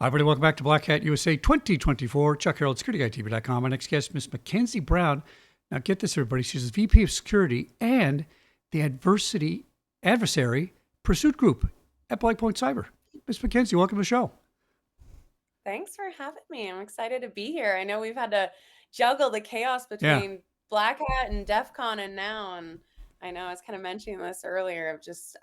Hi, everybody. Welcome back to Black Hat USA 2024. Chuck Harold, SecurityGuideTV.com. Our next guest, Miss MacKenzie Brown. Now, get this, everybody. She's the VP of Security and the Adversary Pursuit Group at Blackpoint Cyber. Miss MacKenzie, welcome to the show. Thanks for having me. I'm excited to be here. I know we've had to juggle the chaos Yeah. between Black Hat and DEF CON and now, and I know I was kind of mentioning this earlier of just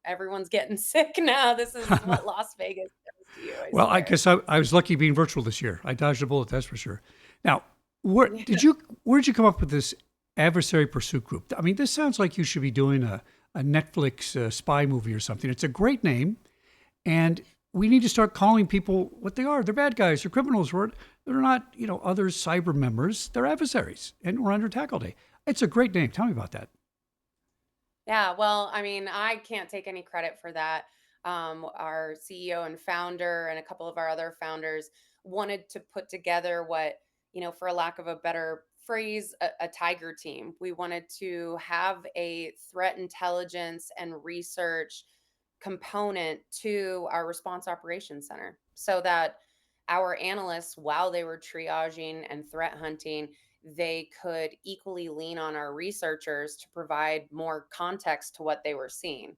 everyone's getting sick now. This is what Las Vegas does to you, I Well, I swear. guess I was lucky being virtual this year. I dodged a bullet, that's for sure. Now, where did you come up with this Adversary Pursuit Group? I mean, this sounds like you should be doing a Netflix spy movie or something. It's a great name. And we need to start calling people what they are. They're bad guys. They're criminals. They're not, other cyber members. They're adversaries. And we're under attack all day. It's a great name. Tell me about that. Yeah, well, I mean, I can't take any credit for that. Our CEO and founder, and a couple of our other founders wanted to put together what, for a lack of a better phrase, a tiger team. We wanted to have a threat intelligence and research component to our response operations center so that our analysts, while they were triaging and threat hunting, they could equally lean on our researchers to provide more context to what they were seeing.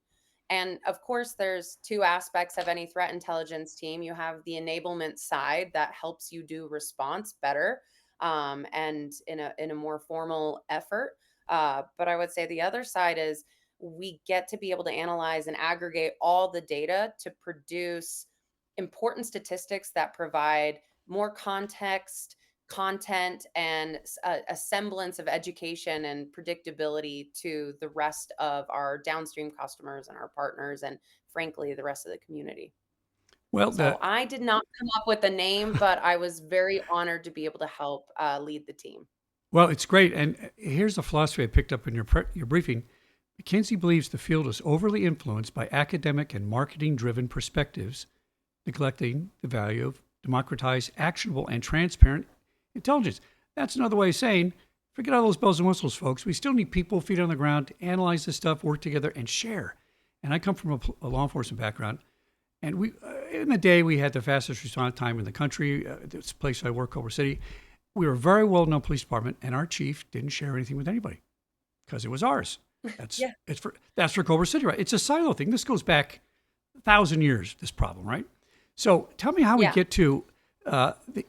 And of course, there's two aspects of any threat intelligence team. You have the enablement side that helps you do response better, and in a more formal effort. But I would say the other side is we get to be able to analyze and aggregate all the data to produce important statistics that provide more content, and a semblance of education and predictability to the rest of our downstream customers and our partners, and frankly, the rest of the community. Well, So I did not come up with a name, but I was very honored to be able to help lead the team. it's great. And here's the philosophy I picked up in your briefing. McKinsey believes the field is overly influenced by academic and marketing driven perspectives, neglecting the value of democratized, actionable, and transparent intelligence. That's another way of saying, forget all those bells and whistles, folks. We still need people, feet on the ground, to analyze this stuff, work together, and share. And I come from a law enforcement background, and in the day, we had the fastest response time in the country. This place I work, Culver City, we were a very well-known police department, and our chief didn't share anything with anybody because it was ours. Yeah. That's for Culver City, right? It's a silo thing. This goes back 1,000 years. This problem, right? So tell me how we Yeah. get to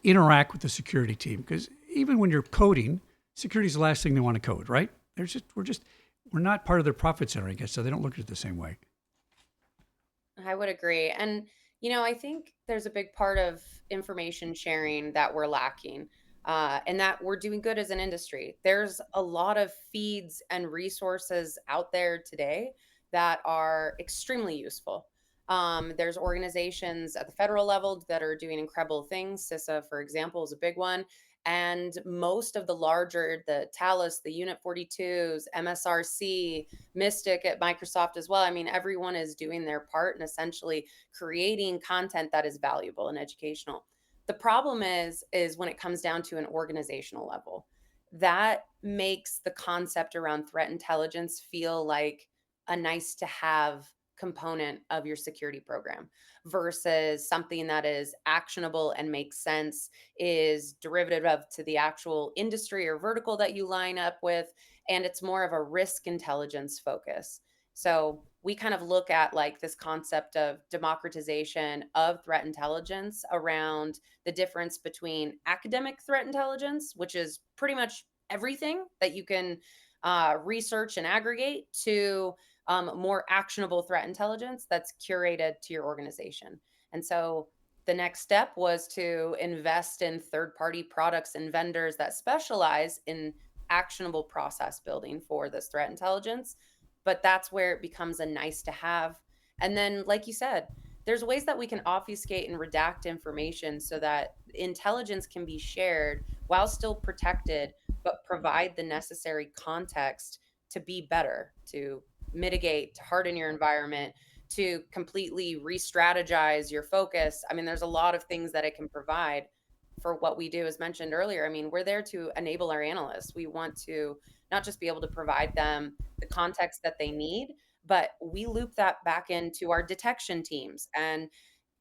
interact with the security team, because even when you're coding, security is the last thing they want to code, right? We're not part of their profit center, I guess, so they don't look at it the same way. I would agree. And, I think there's a big part of information sharing that we're lacking, and that we're doing good as an industry. There's a lot of feeds and resources out there today that are extremely useful. There's organizations at the federal level that are doing incredible things. CISA, for example, is a big one. And most of the larger, the Talus, the Unit 42s, MSRC, Mystic at Microsoft as well. I mean, everyone is doing their part and essentially creating content that is valuable and educational. The problem is when it comes down to an organizational level. That makes the concept around threat intelligence feel like a nice to have component of your security program versus something that is actionable and makes sense, is derivative of to the actual industry or vertical that you line up with, and it's more of a risk intelligence focus. So we kind of look at like this concept of democratization of threat intelligence around the difference between academic threat intelligence, which is pretty much everything that you can research and aggregate, to more actionable threat intelligence that's curated to your organization. And so the next step was to invest in third party products and vendors that specialize in actionable process building for this threat intelligence. But that's where it becomes a nice to have. And then, like you said, there's ways that we can obfuscate and redact information so that intelligence can be shared while still protected, but provide the necessary context to be better, to mitigate, to harden your environment, to completely re-strategize your focus. I mean, there's a lot of things that it can provide for what we do. As mentioned earlier, I mean, we're there to enable our analysts. We want to not just be able to provide them the context that they need, but we loop that back into our detection teams and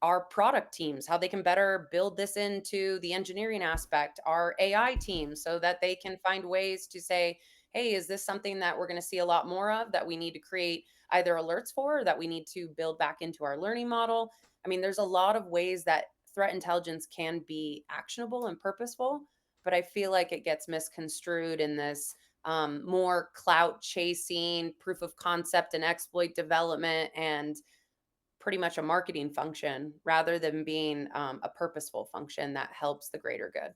our product teams, how they can better build this into the engineering aspect, our AI teams, so that they can find ways to say, hey, is this something that we're going to see a lot more of that we need to create either alerts for, or that we need to build back into our learning model? I mean, there's a lot of ways that threat intelligence can be actionable and purposeful, but I feel like it gets misconstrued in this more clout chasing, proof of concept and exploit development, and pretty much a marketing function rather than being a purposeful function that helps the greater good.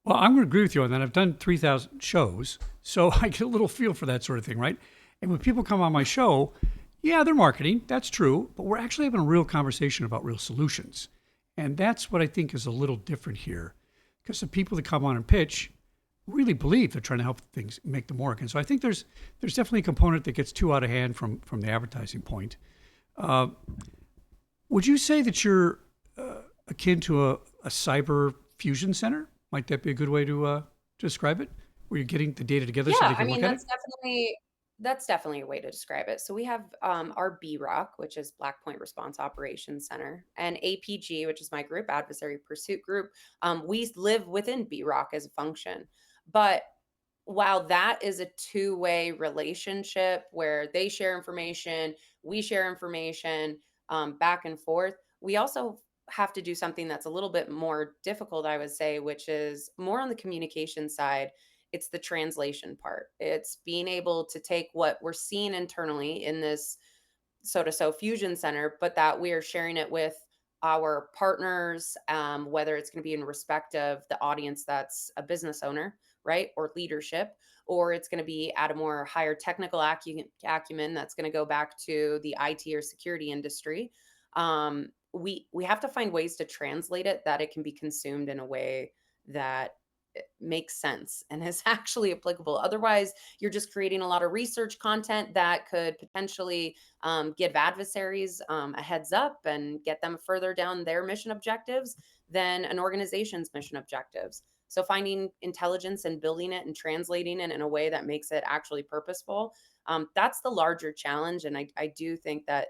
Well, I'm going to agree with you on that. I've done 3,000 shows, so I get a little feel for that sort of thing, right? And when people come on my show, yeah, they're marketing. That's true. But we're actually having a real conversation about real solutions. And that's what I think is a little different here. Because the people that come on and pitch really believe they're trying to help things make them work. And so I think there's definitely a component that gets too out of hand from the advertising point. Uh, would you say that you're akin to a cyber fusion center? Might that be a good way to describe it? Where you're getting the data together so they Yeah, I can look mean at it? that's definitely a way to describe it. So we have our BROC, which is Black Point Response Operations Center, and APG, which is my group, Adversary Pursuit Group. We live within BROC as a function, but while that is a two-way relationship where they share information, we share information, back and forth, we also have to do something that's a little bit more difficult, I would say, which is more on the communication side. It's the translation part. It's being able to take what we're seeing internally in this so to so fusion center, but that we are sharing it with our partners, whether it's going to be in respect of the audience that's a business owner, right, or leadership, or it's going to be at a more higher technical acumen that's going to go back to the IT or security industry. We have to find ways to translate it that it can be consumed in a way that it makes sense and is actually applicable. Otherwise, you're just creating a lot of research content that could potentially give adversaries a heads up and get them further down their mission objectives than an organization's mission objectives. So finding intelligence and building it and translating it in a way that makes it actually purposeful, that's the larger challenge. And I do think that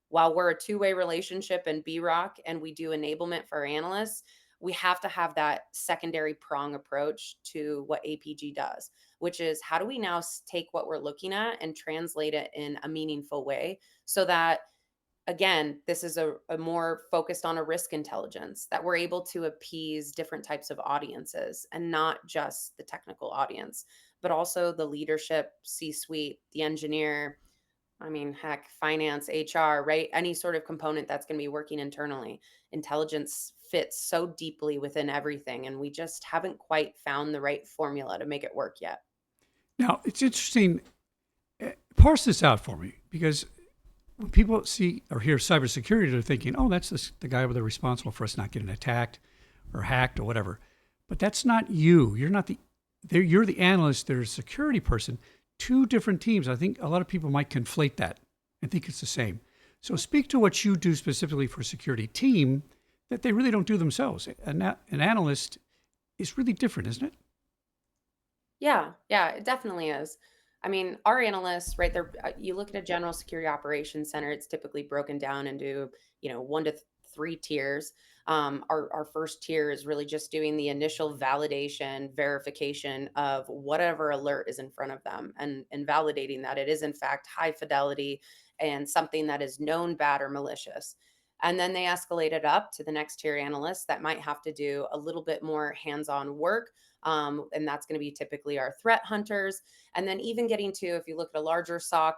while we're a two-way relationship in BROC and we do enablement for our analysts, we have to have that secondary prong approach to what APG does, which is how do we now take what we're looking at and translate it in a meaningful way so that, again, this is a more focused on a risk intelligence that we're able to appease different types of audiences and not just the technical audience, but also the leadership, C suite, the engineer. I mean, heck, finance, HR, right? Any sort of component that's going to be working internally. Intelligence fits so deeply within everything, and we just haven't quite found the right formula to make it work yet. Now, it's interesting. Parse this out for me because when people see or hear cybersecurity, they're thinking, oh, that's the guy over there responsible for us not getting attacked or hacked or whatever. But that's not you. You're not you're the analyst, there's a security person, two different teams. I think a lot of people might conflate that and think it's the same. So speak to what you do specifically for a security team that they really don't do themselves. An analyst is really different, isn't it? Yeah, yeah, it definitely is. I mean, our analysts, right there, you look at a general security operations center, it's typically broken down into, one to three tiers. Our first tier is really just doing the initial validation, verification of whatever alert is in front of them and validating that it is, in fact, high fidelity and something that is known bad or malicious. And then they escalate it up to the next tier analysts that might have to do a little bit more hands on work, and that's going to be typically our threat hunters. And then even getting to, if you look at a larger SOC,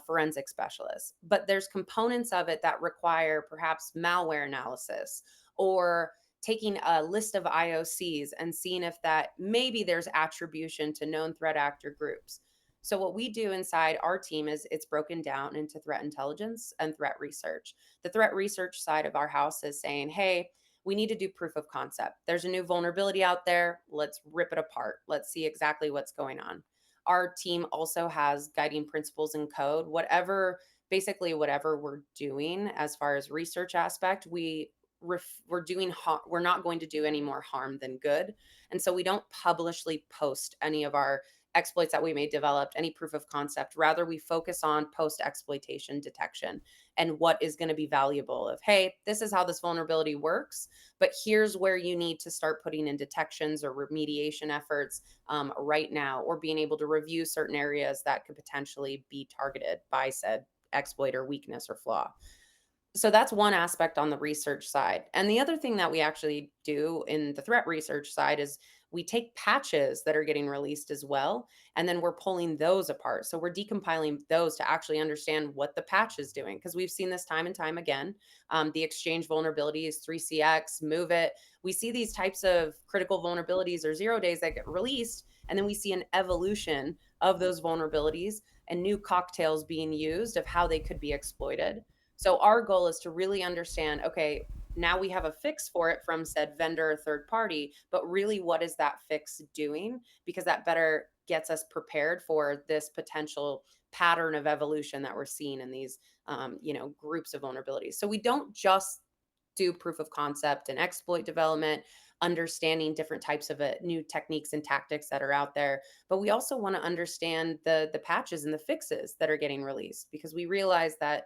forensic specialists. But there's components of it that require perhaps malware analysis or taking a list of IOCs and seeing if that maybe there's attribution to known threat actor groups. So what we do inside our team is it's broken down into threat intelligence and threat research. The threat research side of our house is saying, hey, we need to do proof of concept. There's a new vulnerability out there. Let's rip it apart. Let's see exactly what's going on. Our team also has guiding principles and code. Basically whatever we're doing as far as research aspect, we're not going to do any more harm than good. And so we don't publicly post any of our exploits that we may develop, any proof of concept. Rather, we focus on post exploitation detection and what is going to be valuable of, hey, this is how this vulnerability works, but here's where you need to start putting in detections or remediation efforts right now, or being able to review certain areas that could potentially be targeted by said exploit or weakness or flaw. So that's one aspect on the research side. And the other thing that we actually do in the threat research side is we take patches that are getting released as well, and then we're pulling those apart. So we're decompiling those to actually understand what the patch is doing, because we've seen this time and time again. The exchange vulnerabilities, 3CX, Move It. We see these types of critical vulnerabilities or 0 days that get released, and then we see an evolution of those vulnerabilities and new cocktails being used of how they could be exploited. So our goal is to really understand, okay, now we have a fix for it from said vendor or third party, but really what is that fix doing? Because that better gets us prepared for this potential pattern of evolution that we're seeing in these groups of vulnerabilities. So we don't just do proof of concept and exploit development, understanding different types of new techniques and tactics that are out there, but we also want to understand the patches and the fixes that are getting released, because we realize that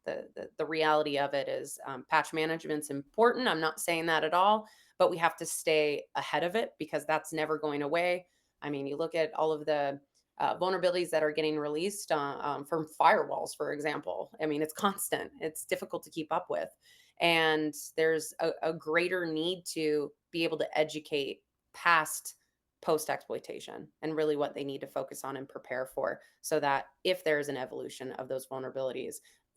the reality of it is, patch management's important. I'm not saying that at all, but we have to stay ahead of it because that's never going away. I mean, you look at all of the vulnerabilities that are getting released from firewalls, for example. I mean, it's constant, it's difficult to keep up with, and there's a greater need to be able to educate past post exploitation and really what they need to focus on and prepare for, so that if there's an evolution of those vulnerabilities,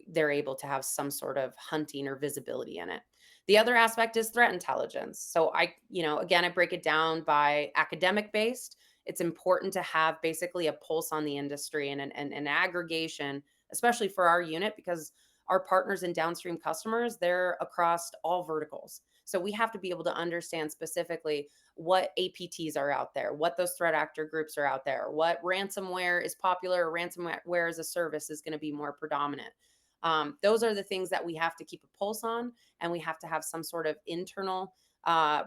they're able to have some sort of hunting or visibility in it. The other aspect is threat intelligence. So again, I break it down by academic based. It's important to have basically a pulse on the industry and an aggregation, especially for our unit, because our partners and downstream customers, they're across all verticals. So we have to be able to understand specifically what APTs are out there, what those threat actor groups are out there, what ransomware is popular, or ransomware as a service is going to be more predominant. Those are the things that we have to keep a pulse on, and we have to have some sort of internal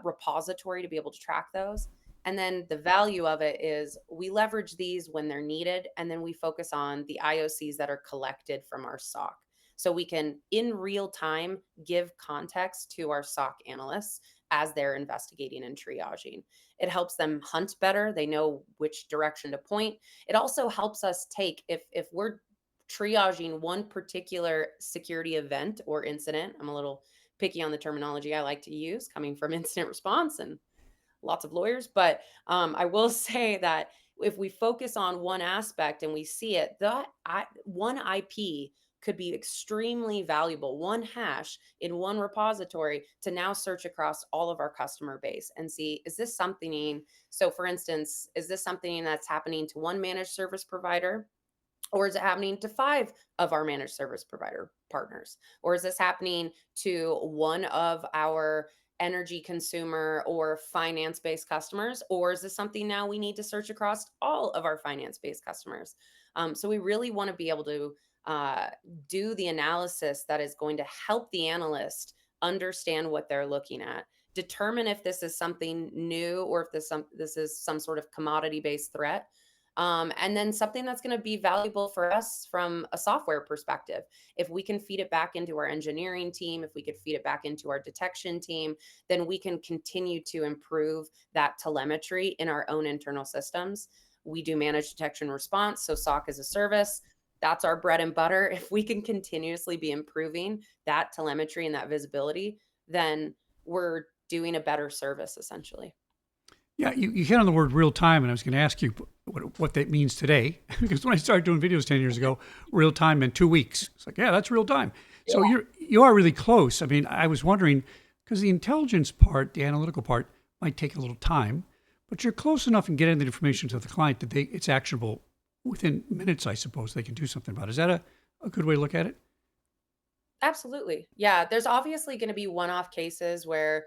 repository to be able to track those. And then the value of it is we leverage these when they're needed, and then we focus on the IOCs that are collected from our SOC. So we can, in real time, give context to our SOC analysts as they're investigating and triaging. It helps them hunt better. They know which direction to point. It also helps us take, if we're triaging one particular security event or incident. I'm a little picky on the terminology I like to use, coming from incident response and lots of lawyers, but I will say that if we focus on one aspect and we see it, one IP could be extremely valuable, one hash in one repository, to now search across all of our customer base and see, is this something? So for instance, is this something that's happening to one managed service provider? Or is it happening to 5 of our managed service provider partners? Or is this happening to one of our energy consumer or finance based customers? Or is this something now we need to search across all of our finance based customers? So we really want to be able to uh, do the analysis that is going to help the analyst understand what they're looking at, determine if this is something new, or if this is some sort of commodity based threat, and then something that's going to be valuable for us from a software perspective. If we can feed it back into our engineering team, if we could feed it back into our detection team, then we can continue to improve that telemetry in our own internal systems. We do manage detection response, so SOC as a service. That's our bread and butter. If we can continuously be improving that telemetry and that visibility, then we're doing a better service essentially. Yeah, you hit on the word real time, and I was going to ask you what that means today. Because when I started doing videos 10 years ago, real time meant 2 weeks. It's like, yeah, that's real time. So you are really close. I mean, I was wondering, because the intelligence part, the analytical part, might take a little time, but you're close enough in getting the information to the client that it's actionable within minutes. I suppose they can do something about it. Is that a good way to look at it? Absolutely. Yeah, there's obviously going to be one-off cases where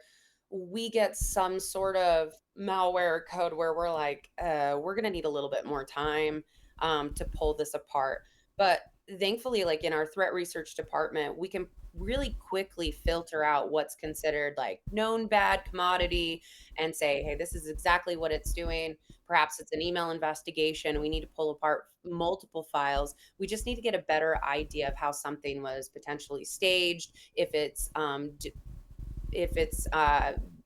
we get some sort of malware code where we're like, we're going to need a little bit more time to pull this apart. But thankfully, like in our threat research department, we can really quickly filter out what's considered like known bad commodity and say, hey, this is exactly what it's doing. Perhaps it's an email investigation. We need to pull apart multiple files. We just need to get a better idea of how something was potentially staged, if it's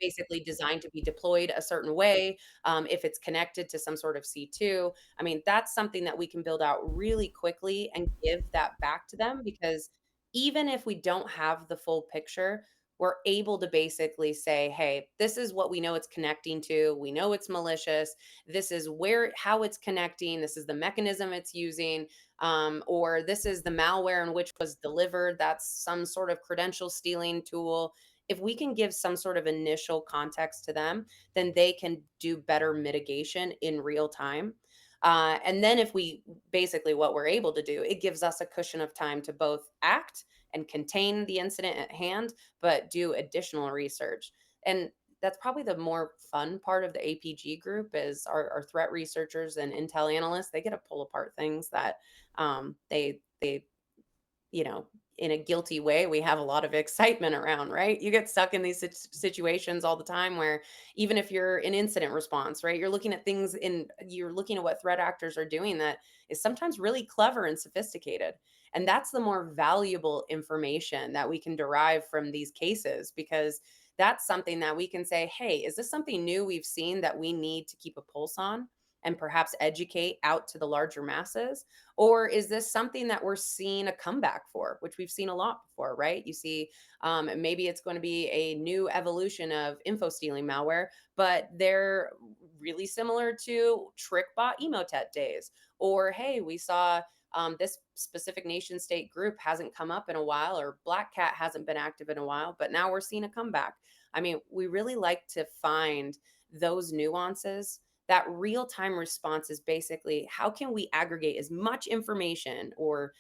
basically designed to be deployed a certain way, if it's connected to some sort of C2. I mean, that's something that we can build out really quickly and give that back to them because even if we don't have the full picture, we're able to basically say, hey, this is what we know it's connecting to. We know it's malicious. This is how it's connecting. This is the mechanism it's using. Or this is the malware in which was delivered. That's some sort of credential stealing tool. If we can give some sort of initial context to them, then they can do better mitigation in real time. And then if we basically what we're able to do, it gives us a cushion of time to both act and contain the incident at hand, but do additional research. And that's probably the more fun part of the APG group is our threat researchers and intel analysts. They get to pull apart things that they you know, in a guilty way, we have a lot of excitement around, right? You get stuck in these situations all the time where even if you're in incident response, right, you're looking at what threat actors are doing that is sometimes really clever and sophisticated. And that's the more valuable information that we can derive from these cases because that's something that we can say, hey, is this something new we've seen that we need to keep a pulse on and perhaps educate out to the larger masses? Or is this something that we're seeing a comeback for, which we've seen a lot before, right? You see, maybe it's going to be a new evolution of info stealing malware, but they're really similar to TrickBot Emotet days. Or, hey, we saw this specific nation state group hasn't come up in a while, or Black Cat hasn't been active in a while, but now we're seeing a comeback. I mean, we really like to find those nuances. That real time response is basically how can we aggregate as much information or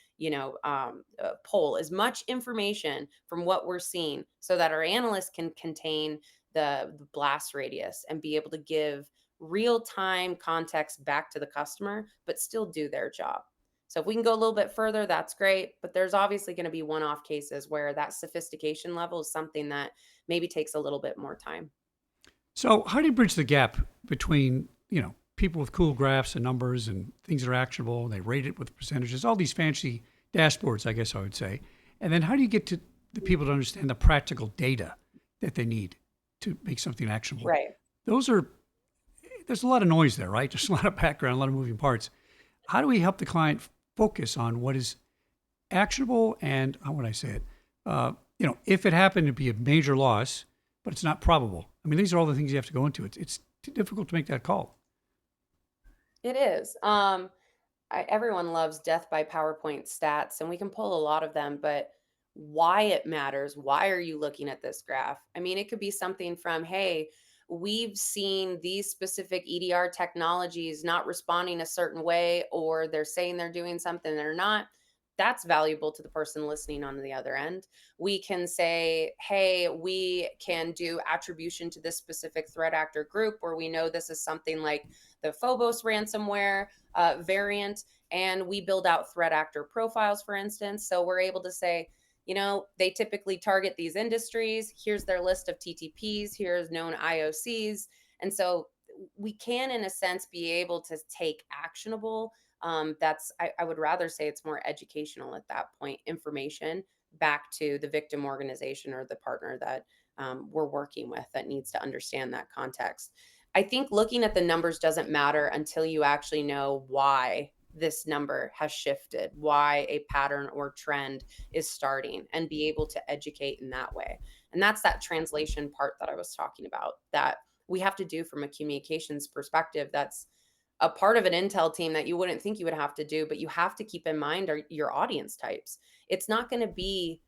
pull as much information from what we're seeing so that our analysts can contain the blast radius and be able to give real time context back to the customer but still do their job. So if we can go a little bit further, that's great, but there's obviously going to be one off cases where that sophistication level is something that maybe takes a little bit more time. So, how do you bridge the gap between, people with cool graphs and numbers and things that are actionable and they rate it with percentages, all these fancy dashboards, I guess I would say. And then how do you get to the people to understand the practical data that they need to make something actionable? Right. Those are, there's a lot of noise there, right? There's a lot of background, a lot of moving parts. How do we help the client focus on what is actionable and how would I say it? If it happened to be a major loss, but it's not probable. I mean, these are all the things you have to go into. It's too difficult to make that call. It is. Everyone loves death by PowerPoint stats, and we can pull a lot of them, but why it matters, why are you looking at this graph? I mean, it could be something from, hey, we've seen these specific EDR technologies not responding a certain way, or they're saying they're doing something they're not. That's valuable to the person listening on the other end. We can say, hey, we can do attribution to this specific threat actor group where we know this is something like the Phobos ransomware variant, and we build out threat actor profiles, for instance. So we're able to say, they typically target these industries. Here's their list of TTPs. Here's known IOCs. And so we can, in a sense, be able to take actionable. I would rather say it's more educational at that point, information back to the victim organization or the partner that we're working with that needs to understand that context. I think looking at the numbers doesn't matter until you actually know why this number has shifted, why a pattern or trend is starting, and be able to educate in that way. And that's that translation part that I was talking about that we have to do from a communications perspective. That's a part of an intel team that you wouldn't think you would have to do, but you have to keep in mind are your audience types. It's not going to be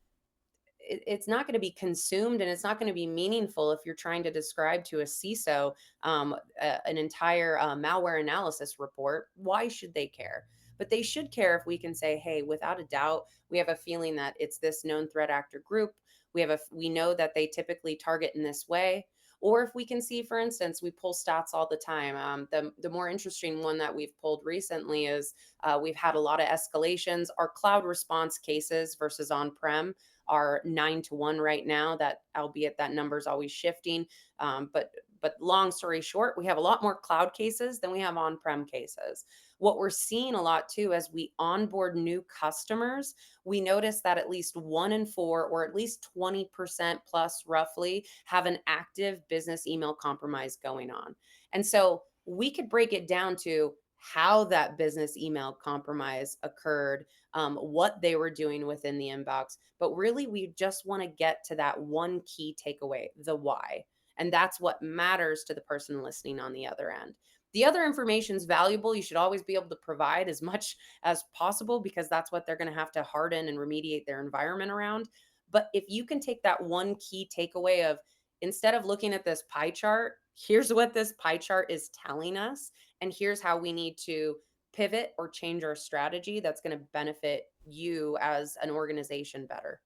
it's not going to be consumed and it's not going to be meaningful if you're trying to describe to a CISO an entire malware analysis report. Why should they care? But they should care if we can say, hey, without a doubt, we have a feeling that it's this known threat actor group. We know that they typically target in this way. Or if we can see, for instance, we pull stats all the time. The more interesting one that we've pulled recently is we've had a lot of escalations. Our cloud response cases versus on-prem are 9 to 1 right now. That, albeit that number is always shifting. But long story short, we have a lot more cloud cases than we have on-prem cases. What we're seeing a lot too, as we onboard new customers, we notice that at least 1 in 4, or at least 20% plus roughly, have an active business email compromise going on. And so we could break it down to how that business email compromise occurred, what they were doing within the inbox. But really, we just want to get to that one key takeaway, the why. And that's what matters to the person listening on the other end. The other information is valuable. You should always be able to provide as much as possible, because that's what they're going to have to harden and remediate their environment around. But if you can take that one key takeaway of, instead of looking at this pie chart, here's what this pie chart is telling us, and here's how we need to pivot or change our strategy that's going to benefit you as an organization better.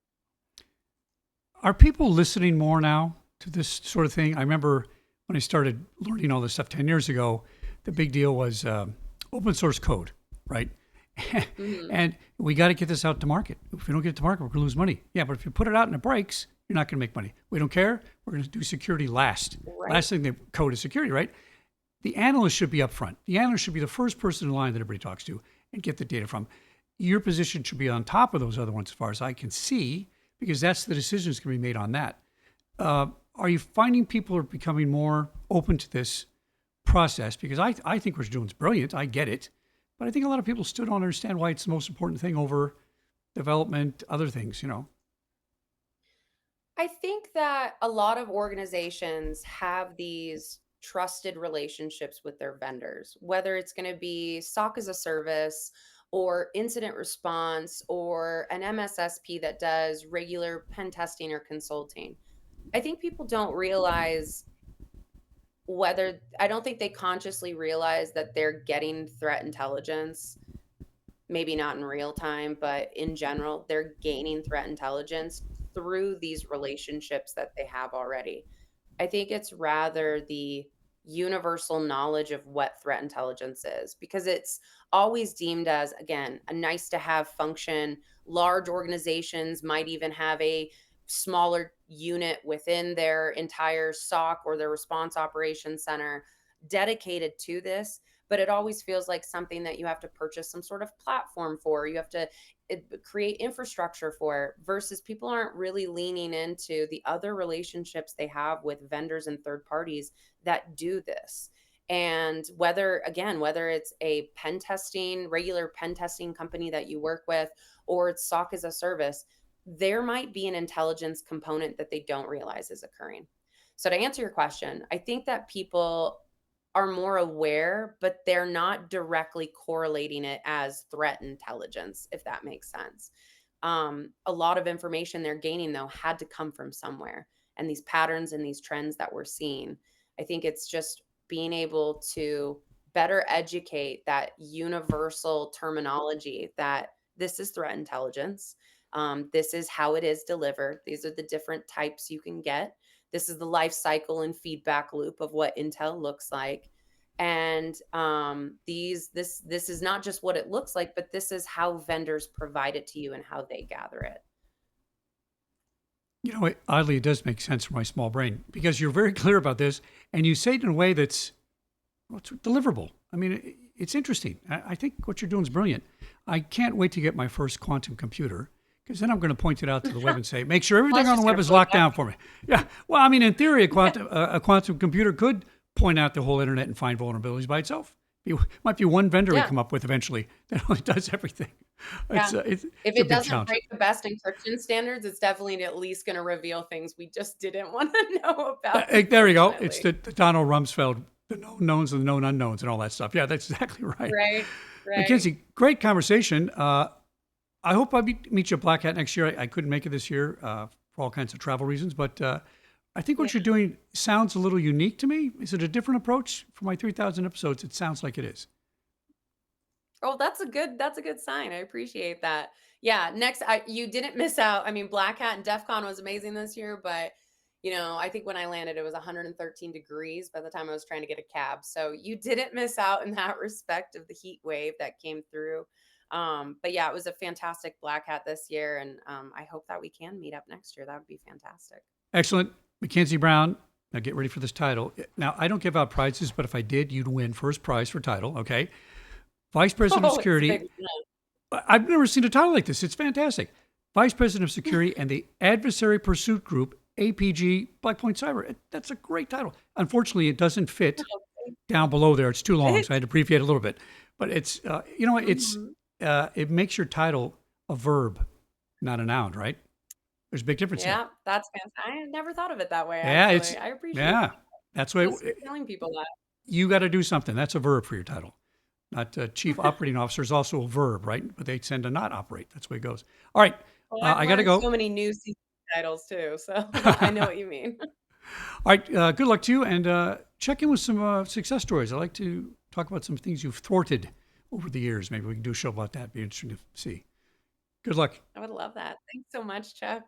Are people listening more now to this sort of thing? I remember when I started learning all this stuff 10 years ago, the big deal was open source code, right? Mhm. And we got to get this out to market. If we don't get it to market, we're going to lose money. Yeah, but if you put it out and it breaks, you're not going to make money. We don't care. We're going to do security last. Right. Last thing they code is security, right? The analyst should be upfront. The analyst should be the first person in line that everybody talks to and get the data from. Your position should be on top of those other ones, as far as I can see, because that's the decisions going to be made on that. Are you finding people are becoming more open to this process? Because I think what you're doing is brilliant. I get it. But I think a lot of people still don't understand why it's the most important thing over development, other things, you know. I think that a lot of organizations have these trusted relationships with their vendors, whether it's going to be SOC as a service, or incident response, or an MSSP that does regular pen testing or consulting. I think people don't realize, whether I don't think they consciously realize that they're getting threat intelligence, maybe not in real time, but in general, they're gaining threat intelligence through these relationships that they have already. I think it's rather the universal knowledge of what threat intelligence is, because it's always deemed as, again, a nice to have function. Large organizations might even have a smaller unit within their entire SOC or their response operations center dedicated to this. But it always feels like something that you have to purchase some sort of platform for. You have to create infrastructure for, versus people aren't really leaning into the other relationships they have with vendors and third parties that do this. And whether it's a pen testing, regular pen testing company that you work with, or it's SOC as a service, there might be an intelligence component that they don't realize is occurring. So to answer your question, I think that people are more aware, but they're not directly correlating it as threat intelligence, if that makes sense. A lot of information they're gaining, though, had to come from somewhere. And these patterns and these trends that we're seeing, I think it's just being able to better educate that universal terminology that this is threat intelligence. This is how it is delivered. These are the different types you can get. This is the life cycle and feedback loop of what intel looks like. And this is not just what it looks like, but this is how vendors provide it to you and how they gather it. You know, oddly, it does make sense for my small brain because you're very clear about this and you say it in a way that's, well, it's deliverable. I mean, it's interesting. I think what you're doing is brilliant. I can't wait to get my first quantum computer because then I'm going to point it out to the web and say, make sure everything Plus, on just the web gonna is flip locked that. down for me. Yeah. Well, I mean, in theory, a quantum computer could point out the whole internet and find vulnerabilities by itself. It might be one vendor we Yeah, come up with eventually that only does everything. yeah. If It's a it big doesn't challenge. break the best encryption standards, it's definitely at least going to reveal things we just didn't want to know about, There you go. It's unfortunately. the Donald Rumsfeld, the known knowns and the known unknowns and all that stuff. Yeah, that's exactly right. Right, right. MacKenzie, great conversation. I hope I meet you at Black Hat next year. I couldn't make it this year for all kinds of travel reasons, but I think Yeah. what you're doing sounds a little unique to me. Is it a different approach? For my 3,000 episodes, it sounds like it is. Oh, that's a good sign. I appreciate that. Yeah, you didn't miss out. I mean, Black Hat and DEF CON was amazing this year, but I think when I landed it was 113 degrees by the time I was trying to get a cab. So you didn't miss out in that respect of the heat wave that came through. But yeah, it was a fantastic black hat this year, and I hope that we can meet up next year. That would be fantastic. Excellent. MacKenzie Brown, now get ready for this title. Now, I don't give out prizes, but if I did, you'd win first prize for title, okay? Vice President of Oh, it's a big Security. one. I've never seen a title like this. It's fantastic. Vice President of Security and the Adversary Pursuit Group, APG, Black Point Cyber. That's a great title. Unfortunately, it doesn't fit down below there. It's too long, so I had to abbreviate a little bit. But it's, Mhm. it makes your title a verb, not a noun, right? There's a big difference there. Yeah, that's fantastic. I never thought of it that way, Yeah, actually. I appreciate yeah. That's why Thanks for telling people that. you got to do something. That's a verb for your title. Not chief operating officer is also a verb, right? But they tend to not operate. That's the way it goes. All right, Well, I've I got to learned go. so many new season titles too, so I know what you mean. All right, good luck to you, and check in with some success stories. I like to talk about some things you've thwarted over the years. Maybe we can do a show about that. Be interesting to see. Good luck. I would love that. Thanks so much, Chuck.